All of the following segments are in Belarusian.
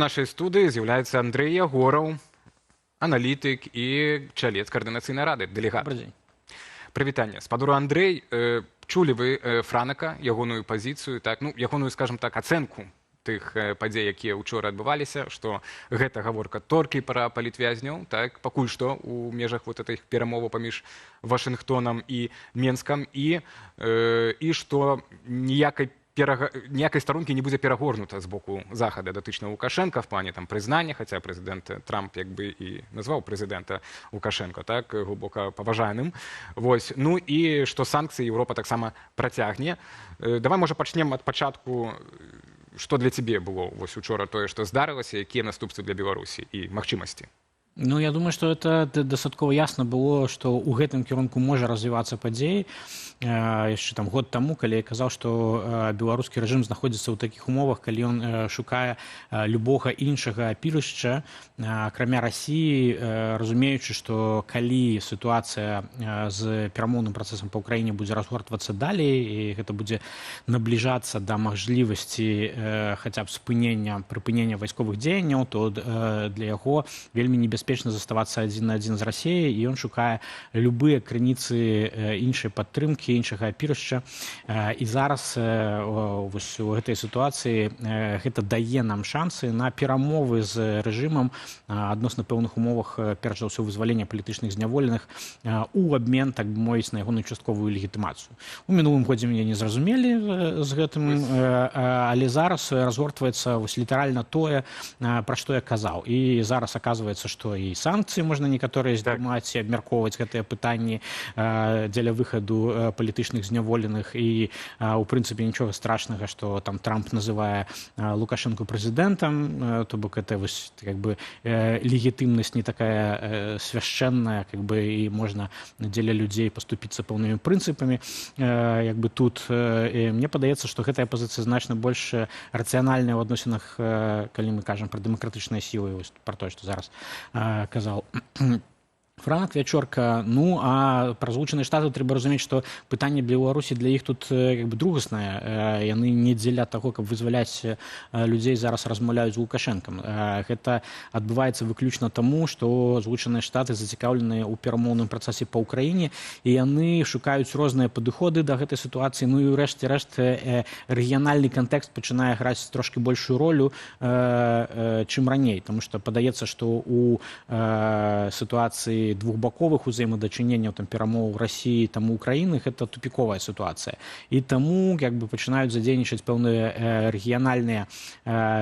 Нашай студыі з'яўляецца Андрэй Ягораў, аналітык і чалец каардынацыйнай рады, дэлегат. Добрый день. Прывітанне. Спадуру Андрэй, чулі вы Франака, ягоную пазіцыю, так, ну, ягоную, скажем так, ацэнку тых падзей, якія ўчора адбываліся, што гэта гаворка толькі пра палітвязняў, так, пакуль што ў межах вот этих перамоваў паміж Вашынгтонам і Менскам, і што ніякай старонкі не будзе перагорнута з боку Захада датычна Лукашенка в плане там прызнання, хаця прэзідэнт Трамп як бы і назваў прэзідэнта Лукашенка так глыбока паважаным. Вось. Ну і што санкцыі Еўропа таксама працягне. Давай, можа, пачнем ад пачатку. Што для цябе было вось учора тое, што здарылася, якія наступствы для Беларусі і магчымасці? Ну, я думаю, что это дастаткова ясна было, што ў гэтым кірунку можа развівацца падзеі. Яшчэ там год таму, калі я казаў, што беларускі рэжым знаходзіцца ў такіх умовах, калі ён шукае любога іншага апірышча, акрамя Расіі, разумеючы, што калі сітуацыя з перамоўным працэсам па ўкраіне будзе разгортвацца далей, і гэта будзе набліжацца да мажлівасці хаця б прыпынення вайсковых дзеянняў, то для яго вельмі небяспечна заставацца адзін на адзін з Расіяй, і ён шукае любыя крыніцы іншай падтрымкі, іншага апірышча. І зараз вось у гэтай сітуацыі гэта дае нам шансы на перамовы з рэжымам адносна пэўных умовах, перш за ўсё, вызвалення палітычных зняволеных у абмен, так бы мовіць, на ягоную частковую легітымацыю. У мінулым годзе мяне не зразумелі з гэтым, але зараз разгортваецца вось літаральна тое, пра што я казаў. І зараз аказваецца, што і санкцыі можна некаторыя здымаць і абмяркоўваць гэтыя пытанні дзеля выхаду палітычных зняволеных, і у прынцыпе нічога страшнага, што там Трамп называе Лукашенко прэзідэнтам, то бок это вось как бы легітымнасць не такая свяшчэнная, как бы, і можна дзеля людзей паступіцца пэўнымі прынцыпамі. Як бы тут мне падаецца, што гэтая пазіцыя значна больш рацыянальная ў адносінах, калі мы кажам пра дэмакратычныя сілы, пра тое, што зараз казаў Франак, Вячорка. Ну, а пра Злучаныя Штаты трэба разумець, што пытанне для Беларусі для іх тут как бы другаснае. Яны не дзеля таго, каб вызваляць людзей, зараз размаўляюць з Лукашэнкам. Гэта адбываецца выключна таму, што Злучаныя Штаты зацікаўленыя ў перамоўным працэсе па ўкраіне, і яны шукаюць розныя падыходы да гэтай сітуацыі. Ну і ўрэшце рэшт рэгіянальны кантэкст пачынае граць трошки большую ролю, чым раней, таму што падаецца, што у сітуацыі двухбаковых узаемадачыненняў, там, перамоў Расіі, там, Украіны, гэта тупіковая сітуацыя. І таму як бы пачынаюць задзейнічаць пэўныя рэгіянальныя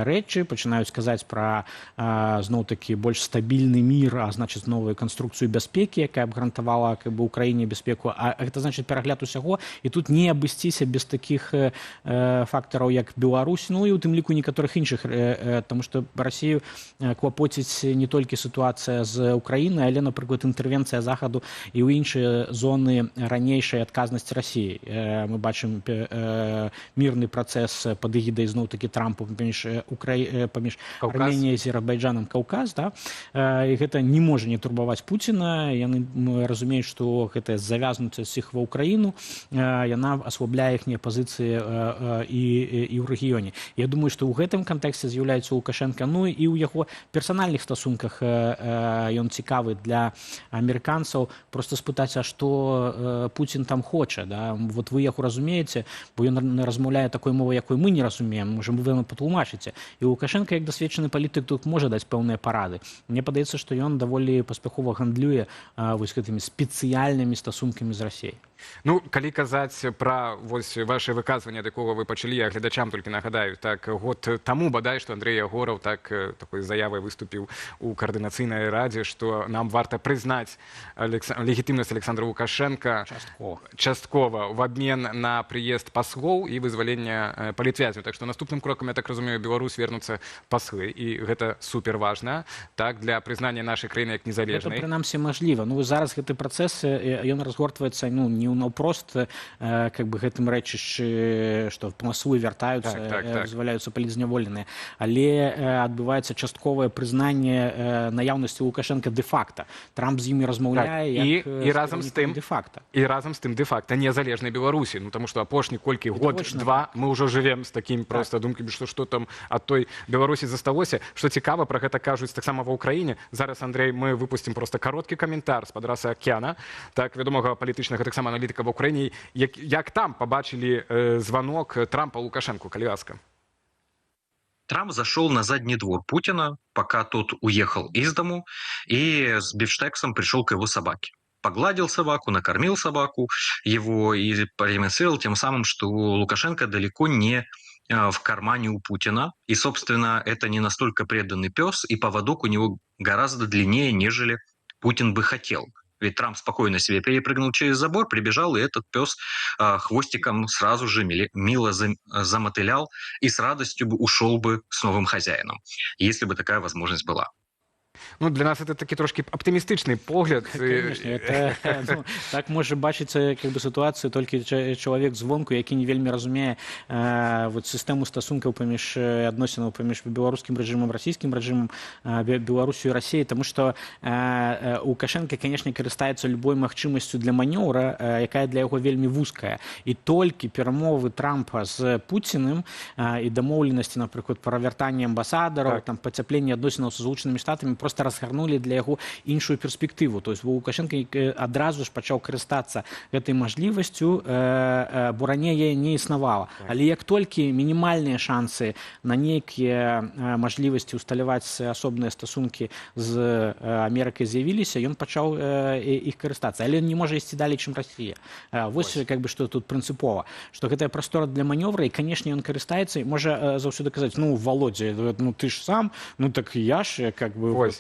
рэчы, пачынаюць казаць пра зноў-такі больш стабільны мір, а значыць новую канструкцыю бяспекі, якая б гарантавала как бы Украіне бяспеку. А гэта значыць перагляд усяго, і тут не абысціся без такіх фактараў, як Беларусь, ну і у тым ліку некаторых іншых, таму што Расію клапоціць не толькі сітуацыя з Украінай, але, напрыклад, інтэрвенцыя Захаду і ў іншыя зоны ранейшай адказнасці Расіі. Мы бачым мірны працэс пад эгідай зноў-такі Трампа паміж Арменіяй, Азербайджанам, Каўказ, да? І гэта не можа не турбаваць Пуціна. Яны разумеюць, што гэтая завязнутасць іх ва ўкраіну, яна аслабляе іхнія пазіцыі і ў рэгіёне. Я думаю, што ў гэтым кантэксце з'яўляецца Лукашенка, ну і ў яго персанальных стасунках ён цікавы для амерыканцаў, просто спытаць, а што Пуцін там хоча, да? Вот вы яго разумееце, бо ён размаўляе такой мовай, якой мы не разумеем, можа, вы нам патлумачыце. І Лукашенко, як дасведчаны палітык, тут можа даць пэўныя парады. Мне падаецца, што ён даволі паспяхова гандлюе вось гэтымі спецыяльнымі стасункамі з Расіяй. Ну, калі казаць пра вось ваше выказванне, ад якога вы пачалі, я гледачам толькі нагадаю, так год таму бадай, што Андрэй Ягораў такой заявай выступіў у каардынацыйнай радзе, што нам варта прызнаць легітымнасць Александра Лукашенка часткова в абмен на прыезд паслоў і вызвалення палітвязняў. Так што наступным крокам, я так разумею, Беларусь вернуцца паслы, і гэта супер важна, так, для прызнання нашай краіны як незалежнай. Гэта прынамсі мажліва. Ну, зараз гэты працэс, ён разгортваецца, ну, не не наўпрост как бы гэтым рэчышчы што масовы вяртаюцца вызваляюцца палітзняволеныя, але адбываецца частковае прызнанне наяўнасці Лукашенка дэ-факта. Трамп з імі размаўляе і разам з тым дэ-факта. І разам з тым дэ-факта незалежнай Беларусі, ну таму што апошні колькі год-два мы ўжо жывем з такімі проста думкамі, што там ад той Беларусі засталося. Што цікава, пра гэта кажуць таксама ва ўкраіне. Зараз, Андрэй, мы выпусцім проста кароткі каментар з-пад расы акіяна, так, вядомага палітычнага таксама аналітыка ва ўкраіне, як там пабачылі званок Трампа Лукашенку, калі ласка. Трамп зашел на задний двор Путина, пока тот уехал из дому, и с бифштексом пришел к его собаке. Погладил собаку, накормил собаку его и продемонстрировал тем самым, что Лукашенко далеко не в кармане у Путина. И, собственно, это не настолько преданный пес, и поводок у него гораздо длиннее, нежели Путин бы хотел. Ведь Трамп спокойно себе перепрыгнул через забор, прибежал, и этот пес хвостиком сразу же мило замотылял и с радостью бы ушел бы с новым хозяином, если бы такая возможность была. Ну, для нас это такі трошки аптымістычны погляд. Конечно, это, ну, так можа бачыцца как бы сітуацыю толькі чалавек звонку, які не вельмі разумее вот сістэму стасункаў паміж адносінаў паміж беларускім рэжымам, расійскім рэжымам, Беларусю і Расіяй, тому што Лукашенко, конечно, карыстаецца любой магчымасцю для манёўра, якая для яго вельмі вузкая. І толькі перамовы Трампа з Пуціным і дамоўленасці, напрыклад, пра вяртанне амбасадараў, там пацяпленне адносінаў са Злучанымі Штатамі просто разгарнули для яго іншую перспектыву. То есть Лукашенко адразу ж пачаў карыстацца гэтай мажлівасцю, бо раней яе не існавала. Але як толькі мінімальныя шансы на нейкія мажлівасці ўсталяваць асобныя стасункі з Амерыкай з'явіліся, ён пачаў іх карыстацца. Але ён не можа ісці далей, чым Расія. Вось как бы што тут прынцыпова, што гэтая прастора для манёвра, і, канешне, ён карыстаецца, і можа заўсёды казаць: ну, Володя, ну ты ж сам, ну так я ж как бы вот.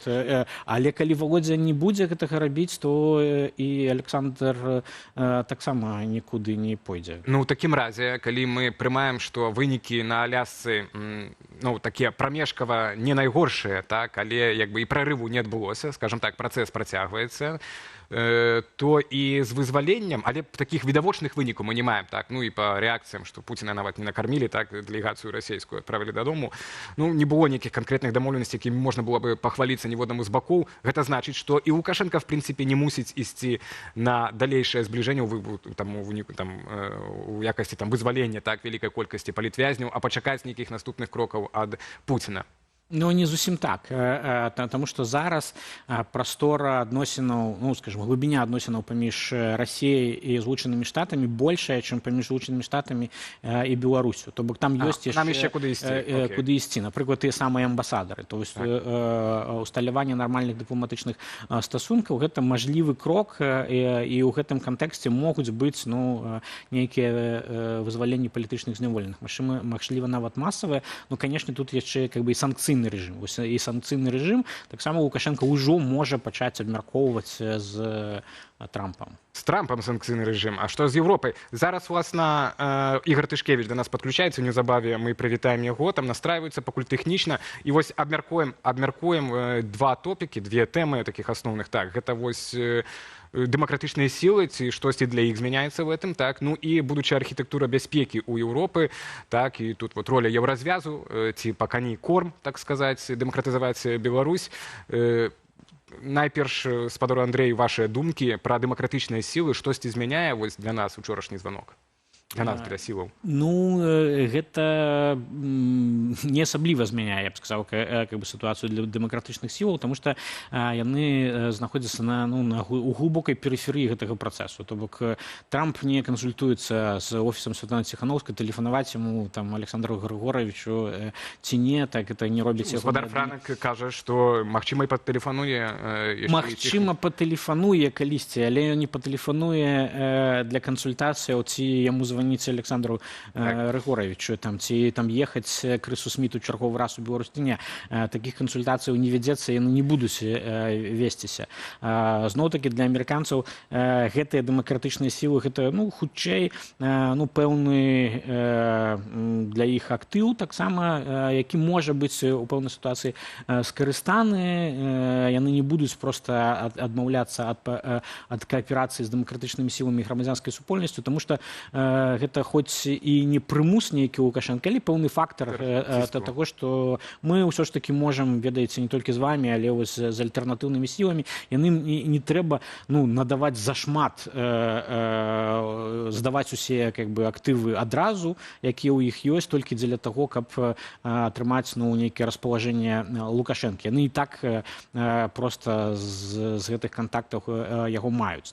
Але калі Володя не будзе гэтага рабіць, то і Александр таксама нікуды не пойдзе. Ну, у такім разе, калі мы прымаем, што вынікі на Алясцы, ну, такія прамежкава не найгоршыя, так, але як бы і прарыву не адбылося, скажем так, працэс працягваецца, то і з вызваленнем, але такіх відавочных вынікаў мы не маем, так, ну і па рэакцыям, што Пуціна нават не накармілі, так, дэлегацыю расійскую адправілі дадому, ну, не было нейкіх канкрэтных дамоўленасцей, якімі можна было бы пахваліцца ніводнаму з бакоў. Гэта значыць, што і Лукашенко, в прынцыпе, не мусіць ісці на далейшае збліжэнне у якасці вызвалення, так, вялікай колькасці палітвязняў, а пачакаць нейкіх наступных крокаў ад Пуціна. Ну, не зусім так, тому што зараз прастора адносінаў, ну, скажем, глыбіня адносінаў паміж Расіяй і Злучанымі Штатамі большая, чым паміж Злучанымі Штатамі і Беларусю. То бок там ёсць яшчэ куды ісці. Напрыклад, тыя самыя амбасадары. То есть усталяванне нармальных дыпламатычных стасункаў — гэта мажлівы крок, і ў гэтым кантэксце могуць быць, ну, нейкія вызваленні палітычных зняволеных. Магчыма, нават масавыя. Ну, канешне, тут яшчэ как бы і санкцыйны рэжым. І санкцыйны рэжым таксама Лукашенко ўжо можа пачаць абмяркоўваць з Трампам. З Трампам санкцыйны рэжым. А што з Еўропай? Зараз, уласна, Ігор Тышкевіч да нас падключаецца, неўзабаве мы прывітаем яго, там настрайваюцца пакуль тэхнічна. І вось абмяркуем два топікі, две тэмы такіх асноўных. Так, гэта вось дэмакратычныя сілы, ці штосьці для іх змяняецца в этом, так, ну і будучая архітэктура бяспекі ў Еўропы, так, і тут вот роля еўразвязу, ці па кані корм, так сказаць, дэмакратызаваць Беларусь. Найперш, спадару Андрэй, вашыя думкі пра дэмакратычныя сілы, штосьці змяняе вось для нас учорашні званок? Для нас, для сілаў. Ну, гэта не асабліва змяняе, я б сказаў, как бы сітуацыю для дэмакратычных сілаў, тому што яны знаходзяцца у глыбокай перыферыі гэтага працэсу. То бок Трамп не кансультуецца з офісам Святланы Ціханаўскай, тэлефанаваць яму там Александру Григоровичу ці не, так это не робіць яго. Гаспадар Франак кажа, што магчыма і патэлефануе. Магчыма, патэлефануе калісьці, але ён не патэлефануе для кансультацыяў, ці яму званіць званіць Александру Рыгоровичу, ці там ехаць Крысу Сміту чарговы раз у Беларусь. Не, такіх кансультацыяў не вядзецца, яны не будуць весціся. Зноў-такі для амерыканцаў гэтыя дэмакратычныя сілы, гэта, хутчэй, пэўны для іх актыў таксама, які можа быць у пэўнай сітуацыі скарыстаны. Яны не будуць проста адмаўляцца ад кааперацыі з дэмакратычнымі сіламі і грамадзянскай супольнасцю, таму што гэта хоць і не прымус нейкі Лукашэнка, але пэўны фактар таго, што мы ўсё ж такі можам, ведаеце, не толькі з вамі, але вось з альтэрнатыўнымі сіламі, яны не трэба надаваць зашмат, здаваць усе актывы адразу, якія ў іх ёсць, толькі дзеля таго, каб атрымаць нейкае распалажэнне Лукашэнкі. Яны і так проста з гэтых кантактаў яго маюць.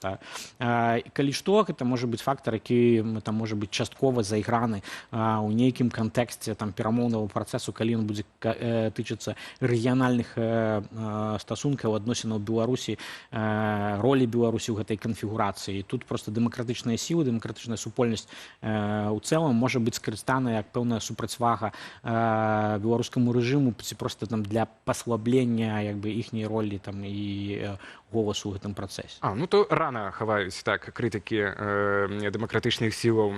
Калі што, гэта можа быць фактар, які там можа быць часткова зайграны ў нейкім кантэксце перамоўнага працэсу, калі ён будзе тычыцца рэгіянальных стасункаў, адносінаў Беларусі, ролі Беларусі ў гэтай канфігурацыі. Тут проста дэмакратычныя сілы, дэмакратычная супольнасць у цэлым можа быць скарыстана як пэўная супрацьвага беларускаму рэжыму ці проста для паслаблення іхняй ролі і голасу ў гэтым працэсе. То рана хаваюць крытыкі дэмакратычных сілаў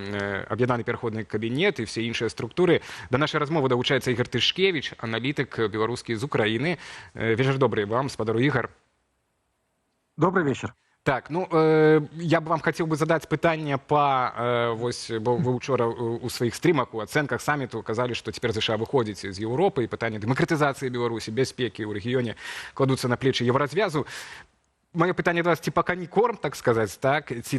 аб'яднаны пераходны кабінет і все іншыя структуры. Да нашай размовы далучаецца Ігор Тышкевич, аналітык беларускі з Украіны. Вечер добрый вам, спадару Ігор. Добрый вечер. Так, я бы вам хотел бы задать пытанне бо вы учора у сваіх стрімах, у ацэнках саміту казалі, што цяпер ЗША выходзіць з Еўропы, і пытанне дэмакратызацыі Беларусі, бяспекі ў рэгіёне кладуцца на плечы Еўразвязу. Маё пытанне да вас, ці пака не корм, так сказаць, ці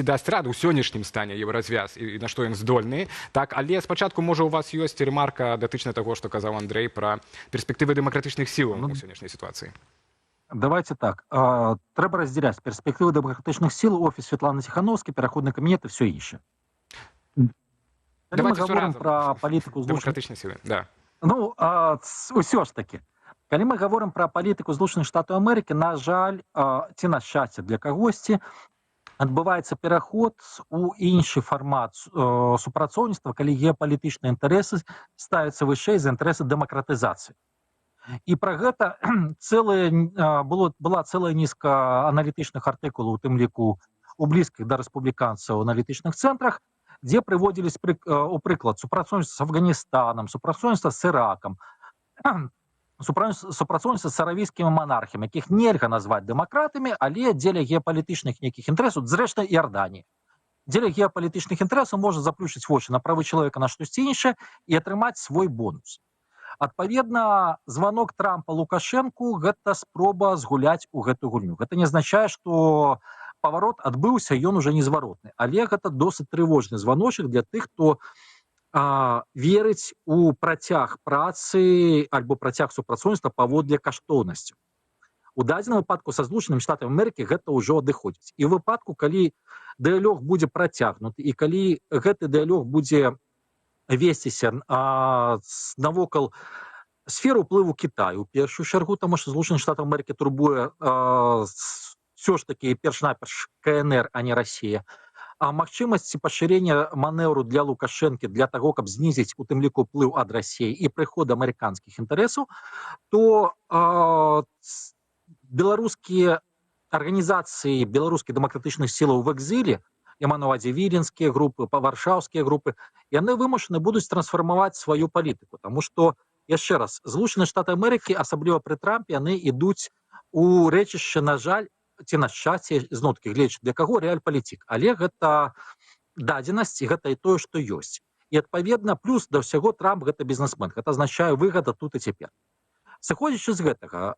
дасць раду ў сённяшнім стане Еўразвяз і на што ён здольны, але спачатку, можа, у вас ёсць ремарка датычна таго, што казаў Андрэй пра перспектывы дэмакратычных сілаў у сённяшняй сітуацыі. Давайте так. Треба розділяти перспективи демократичних сил, офіс Світлани Тихановської, переходний кабінет і все інше. Коли ми говоримо про політику демократичні сили, да. Усё ж таки. Коли ми говоримо про політику Злучених Штатів Америки, на жаль, ці на щастя для когось, відбувається переход у інший формат супрацовництва, коли геополітичні інтереси ставляться вище за інтереси демократизації. І про гэта была цэлая нізка аналітычных артыкулаў, у тым ліку у блізкіх да рэспубліканцаў аналітычных цэнтрах, дзе прыводзіліся у прыклад супрацоўніцтва з Афганістанам, супрацоўніцтва з Іракам, супрацоўніцтва з аравійскімі монархіямі, якіх нельга назваць дэмакратамі, але дзеля геапалітычных нейкіх інтарэсаў, зрэшты, Іорданії. Дзеля геапалітычных інтарэсаў можа заплюшчыць вочы на правы чалавека на штосьці іншае і атрымаць свой бонус. Адпаведна, званок Трампа Лукашэнку – гэта спроба згуляць у гэтую гульню. Гэта не азначае, што паварот адбыўся, ён уже незваротны. Але гэта досыць трывожны званочак для тых, хто верыць у працяг працы альбо працяг супрацоўніцтва паводле каштоўнасцяў. У дадзеным выпадку са Злучанымі Штатамі Амерыкі гэта ўжо адыходзіць. І ў выпадку, калі дыялог будзе працягнуты і калі гэты дыялог будзе весціся навокал сферы ўплыву Кітаю, у першую чаргу, таму што Злучаных Штатаў Амерыкі турбуе ўсё ж такі перш-наперш КНР, а не Расія. А магчымасці пашырення манеўру для Лукашэнкі для таго, каб знізіць у тым ліку ўплыў ад Расіі і прыход амерыканскіх інтарэсаў, то беларускія арганізацыі беларускіх дэмакратычных сілаў в экзіле, я маю на ўвазе віленскія групы, варшаўскія групы, яны вымушаны будуць трансфармаваць сваю палітыку. Таму што, яшчэ раз, Злучаныя Штаты Амерыкі, асабліва пры Трампе, яны ідуць у рэчышча, на жаль, ці на шчасце, зноў-такі гледзячы для каго, рэальпалітык. Але гэта дадзенасць, і гэта і тое, што ёсць. І, адпаведна, плюс да ўсяго Трамп – гэта бізнесмен. Гэта азначае выгада тут і цяпер. Сыходзячы з гэтага,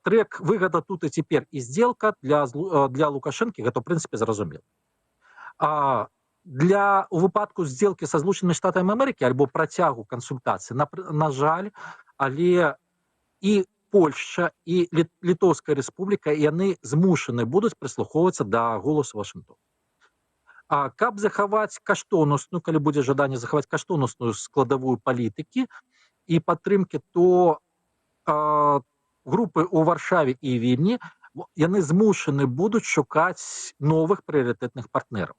трэк выгада тут і цяпер і здзелка для Лукашэнкі, гэта, ў прынцыпе, зразумела. У выпадку здзелкі са Злучанымі Штатамі Амерыкі альбо працягу кансультацый, на жаль, але і Польшча, і Літоўская рэспубліка, яны змушаны будуць прыслухоўвацца да голасу Вашынгтона. Каб захаваць каштоўнасную, калі будзе жаданне захаваць каштоўнасную складавую палітыкі і падтрымкі, то групы ў Варшаве і Вільні яны змушаны будуць шукаць новых прыярытэтных партнераў.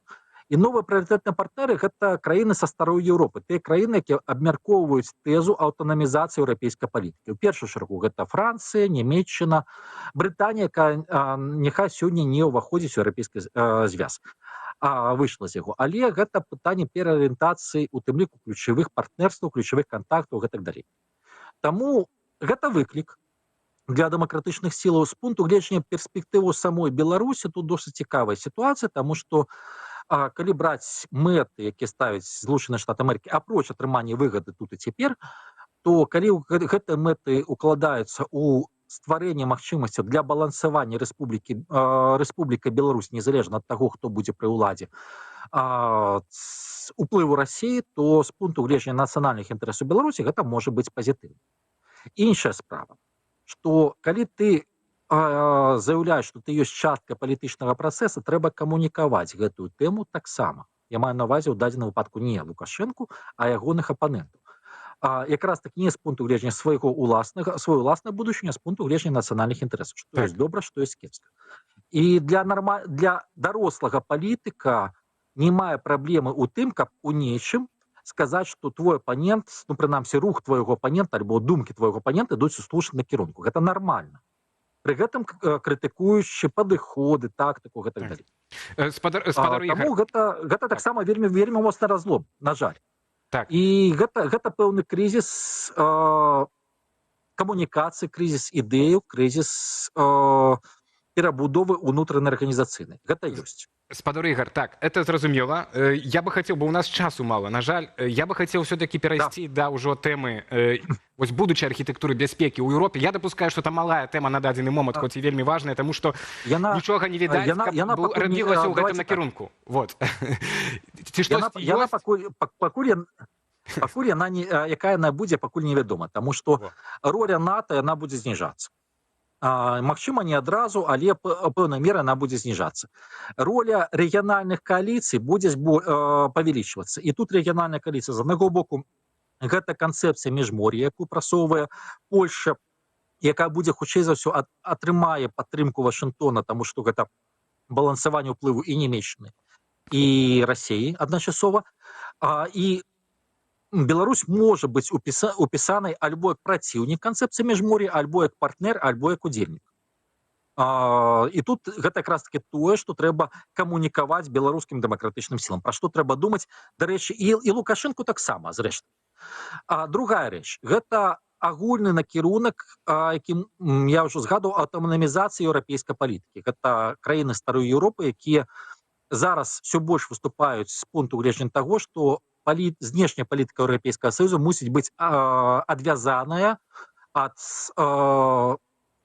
І новыя прыярытэтныя партнеры гэта краіны са старой Еўропы, тыя краіны, якія абмяркоўваюць тэзу аўтанамізацыі еўрапейскай палітыкі. У першую чаргу гэта Францыя, Нямецчына, Брытанія, якая няхай сёння не ўваходзіць у еўрапейскі звяз, выйшла з яго. Але гэта пытанне пераарыентацыі, у тым ліку ключавых партнерстваў, ключавых кантактаў і так далей. Таму гэта выклік для дэмакратычных сілаў. З пункту гледжання перспектыву самой Беларусі тут досыць цікавая сітуацыя, таму што калі браць мэты, якія ставяць Злучаныя Штаты Амерыкі, апроч атрымання выгады тут і цяпер, то калі гэтыя мэты укладаюцца ў стварэнне магчымасцяў для балансавання Рэспубліка Беларусь, незалежна ад таго, хто будзе пры ўладзе, уплыву Расіі, то з пункту гледжання нацыянальных інтарэсаў Беларусі гэта можа быць пазітыўна. Іншая справа, што калі ты заяўляеш, што ты ёсць частка палітычнага працэса, трэба камунікаваць гэтую тэму таксама. Я маю на ўвазе ў дадзеным выпадку не Лукашэнку, а ягоных апанентаў. Якраз так не з пункту гледжання сваёй уласнай будучыні, а з пункту гледжання нацыянальных інтарэсаў, што ёсць добра, што ёсць кепска. І для дарослага палітыка не мае праблемы ў тым, каб у нечым сказаць, што твой апанент, ну, прынамсі, рух твайго апанента альбо думкі твайго апанента ідуць у слушным накірунку. Гэта нармальна. Пры гэтым крытыкуючы падыходы, тактыку, гэтак далей. Таму гэта таксама вельмі моцны разлом, на жаль. Так. І гэта пэўны крызіс камунікацыі, крызіс ідэяў, крызіс перабудовы ўнутранай арганізацыйнай. Гэта ёсць. Спадар Ігор, так, это зразумела. Я бы хацеў, бо ў нас часу мала, на жаль, я бы хацеў все-таки перайсці да ўжо тэмы вось будучай архітэктуры бяспекі ў Еўропе. Я дапускаю, што там малая тэма на дадзены момант, хоць і вельмі важная, таму што нічога не відаць, каб рабілася ў гэтым накірунку. Вот. Ці штосьці ёсць? Пакуль яна, якая яна будзе, пакуль невядома, таму што роля НАТО, яна будзе зніжацца. Магчыма, не адразу, але пэўнай меры яна будзе зніжацца. Роля рэгіянальных кааліцый будзе павялічвацца. І тут рэгіянальная кааліцыя, з аднаго боку, гэта канцэпцыя міжмор'я, якую прасоўвае Польша, якая будзе, хутчэй за ўсё, атрымае падтрымку Вашынгтона, таму што гэта балансаванне ўплыву і Нямецчыны, і Расіі адначасова. І Беларусь можа быць упісанай альбо як праціўнік канцэпцыі міжмор'я, альбо як партнер, альбо як удзельнік. І тут гэта якраз таки тое, што трэба камунікаваць беларускім дэмакратычным сілам. Пра што трэба думаць, дарэчы, і Лукашэнку таксама, зрэшты. Другая рэч, гэта агульны накірунак, якім я ўжо згадваў, аўтанамізацыі еўрапейскай палітыкі. Гэта краіны старой Еўропы, якія зараз ўсё больш выступаюць з пункту гледжання таго, што знешняя палітыка Еўрапейскага Саюза мусіць быць адвязаная ад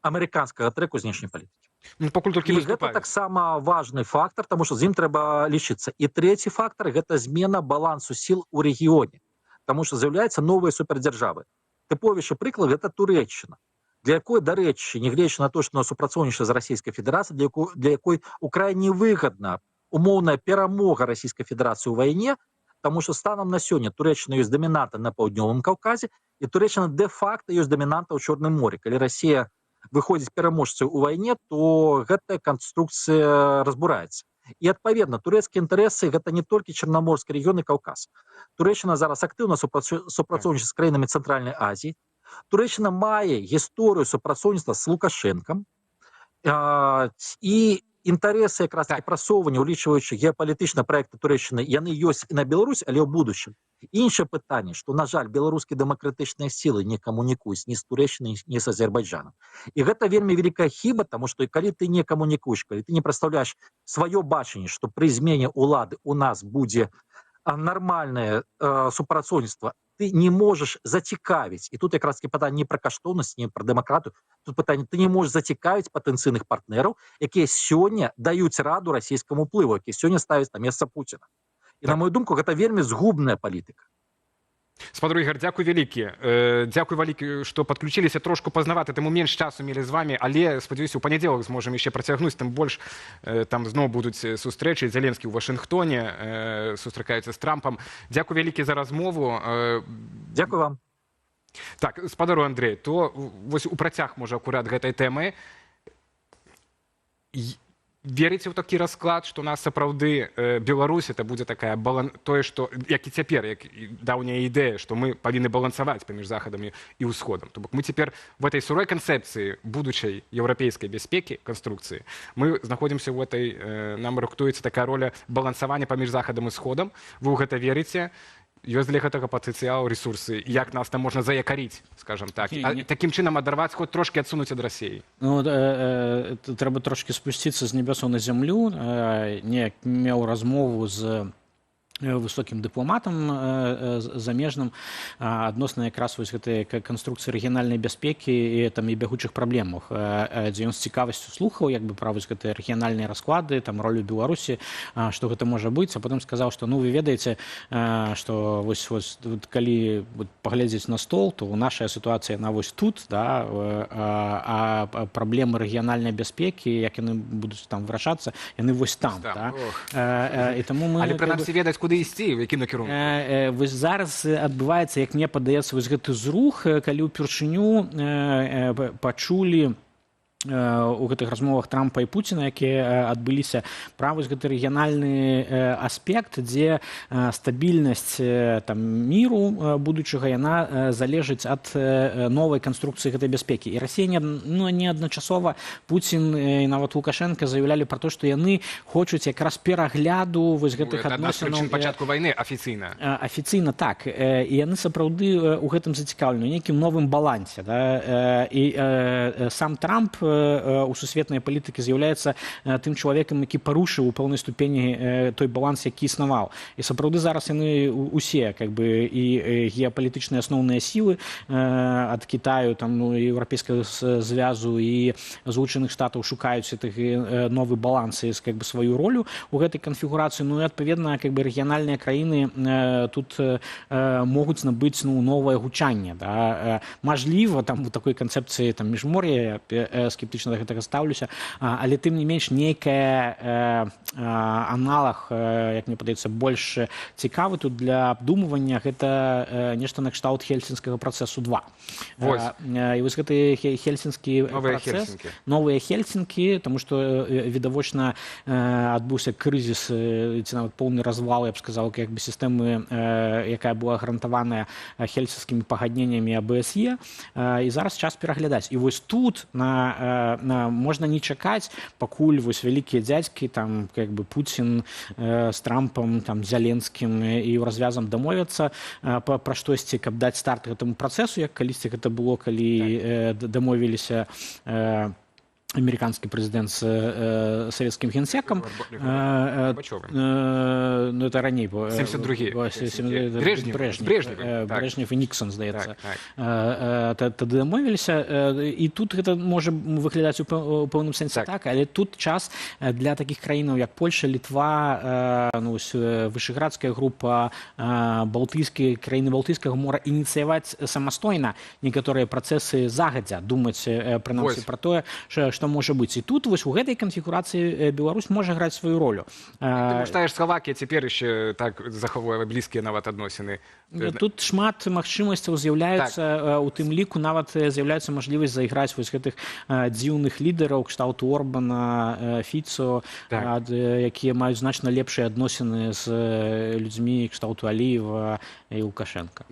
амерыканскага трэку знешняй палітыкі. І гэта таксама важны фактар, таму што з ім трэба лічыцца. І трэці фактар – гэта змена балансу сіл у рэгіёне, таму што з'яўляюцца новыя супердзяржавы. Тыповейшы прыклад – гэта Турэччына, для якой, дарэчы, нягледзячы на то, што супрацоўнічае з Расійскай Федэрацыяй, для якой украіне выгадна умоўная перамога Расійскай Федэрацыі ў вайне, таму што станам на сёння Турэччына ёсць дамінанта на паўднёвым Каўказе, і Турэччына дэ-факта ёсць дамінанта ў Чорным моры. Калі Расія выходзіць пераможцай у вайне, то гэтая канструкцыя разбураецца. І, адпаведна, турэцкія інтарэсы – гэта не толькі Чарнаморскі рэгіён і Каўказ. Турэччына зараз актыўна супрацоўнічае з краінамі Цэнтральнай Азіі. Турэччына мае гісторыю супрацоўніцтва з Лукашэнкам. І інтарэсы якраз прасоўвання, улічваючы геапалітычныя праекты Турэччыны, яны ёсць і на Беларусь, але ў будучым. Іншае пытанне, што, на жаль, беларускія дэмакратычныя сілы не камунікуюць ні з Турэччынай, ні з Азербайджанам. І гэта вельмі вялікая хіба, таму што калі ты не камунікуеш, калі ты не прадстаўляеш сваё бачанне, што пры змене ўлады у нас будзе нармальнае супрацоўніцтва, ты не можаш зацікавіць, і тут якраз пытанне не пра каштоўнасць, не пра дэмакратыю, тут пытанне, ты не можаш зацікавіць патэнцыйных партнераў, якія сёння даюць раду расійскаму ўплыву, якія сёння ставяць на месца Пуціна. І, на мою думку, гэта вельмі згубная палітыка. Спадар Ігор, дзякуй вялікі. Дзякуй вялікі, што падключыліся трошку пазнаваты, таму менш часу мелі з вамі, але, спадзяюся, у панядзелак зможам яшчэ працягнуць, тым больш там зноў будуць сустрэчы. Зеленскі ў Вашынгтоне сустракаецца з Трампам. Дзякуй вялікі за размову. Дзякуй вам. Так, спадару Андрэй, то вось у працяг, можа, акурат гэтай тэмы. верыце ў такі расклад, што у нас сапраўды Беларусь это будзе такая тое, што як і цяпер, як даўняя ідэя, што мы павінны балансаваць паміж захадам і ўсходам. То бок мы цяпер в этой сурой канцэпцыі будучай еўрапейскай бяспекі канструкцыі мы знаходзімся ў этой, нам рыхтуецца такая роля балансавання паміж захадам і сходам. Вы ў гэта верыце? Ёсць для гэтага патэнцыял, ресурсы, як нас там можна заякарыць, скажем так, такім чынам адарваць, хоць трошки адсунуць ад Расіі. Ну, трэба трошки спусціцца з небесаў на зямлю. Неяк меў размову з высокім дыпламатам замежным адносна якраз вось гэтай канструкцыі рэгіянальнай бяспекі і там і бягучых праблемах, дзе ён з цікавасцю слухаў як бы пра вось гэтыя рэгіянальныя расклады, там ролю Беларусі, што гэта можа быць, а потым сказаў, што ну вы ведаеце, што вось калі паглядзець на стол, то нашая сітуацыя на вось тут, да, а праблемы рэгіянальнай бяспекі, як яны будуць там вырашацца, яны вось там, да. І таму мы але прынамсі ведаць, куды ісці, в якім накірунку? Вось зараз адбываецца, як мне падаецца, вось гэты зрух, калі ўпершыню пачулі у гэтых размовах Трампа і Пуціна, якія адбыліся, пра вось гэты рэгіянальны аспект, дзе стабільнасць там міру будучага яна залежыць ад новай канструкцыі гэтай бяспекі. І Расія неадначасова, Пуцін і нават Лукашенко заяўлялі пра то, што яны хочуць якраз перагляду вось гэтых адносінаў. Адна з прычын пачатку вайны афіцыйна. Афіцыйна, так. І яны сапраўды ў гэтым зацікаўлены, у нейкім новым балансе. Да? І сам Трамп у сусветнай палітыкі з'яўляецца тым чалавекам, які парушыў у пэўнай ступені той баланс, які існаваў. І сапраўды зараз яны усе как бы і геапалітычныя асноўныя сілы ад Кітаю, там, ну, еўрапейскага звязу і Злучаных Штатаў шукаюць новы баланс і как бы сваю ролю у гэтай канфігурацыі. Ну і адпаведна как бы рэгіянальныя краіны тут могуць набыць новае гучанне. Да? Мажліва там у такой канцэпцыі там міжмор'я скептычна да гэтага стаўлюся, але тым не менш нейкая аналаг, як мне падаецца, больш цікавы тут для абдумывання, гэта нешта накшталт Хельсінскага працэсу 2. І вось гэты хельсінскі працэс, новыя Хельсінкі, таму што відавочна адбыўся крызіс ці нават поўны развал, я б сказаў, як бы сістэмы, якая была гарантаваная хельсінскімі пагадненнямі АБСЕ, і зараз час пераглядаць. І вось тут можна не чакаць, пакуль вось вялікія дзядзькі, там, как бы Пуцін з Трампам, там, Зяленскім і развязам дамовяцца пра штосьці, каб даць старт гэтаму працэсу, як калісьці гэта было, калі дамовіліся американский президент с советским генсеком. Ну, это ранее. 72-й. Брежнев и Никсон, здаецца. Тады дамовіліся. І тут гэта можа выглядаць у пэўным сэнсе так, але тут час для такіх краінаў, як Польша, Літва, Вышэградская група, краіны Балтыйскага мора ініцыяваць самастойна некаторыя працэсы загадзя, думаць прынамсі пра тое, што можа быць. І тут вось у гэтай канфігурацыі Беларусь можа граць сваю ролю. Ты мечтаеш, Словакія цяпер яшчэ так захоўвае блізкія нават адносіны. Тут шмат магчымасцяў з'яўляецца, у тым ліку нават з'яўляецца мажлівасць зайграць вось гэтых дзіўных лідараў кшталту Орбана, Фіцо, якія маюць значна лепшыя адносіны з людзьмі кшталту Аліева і Лукашенка.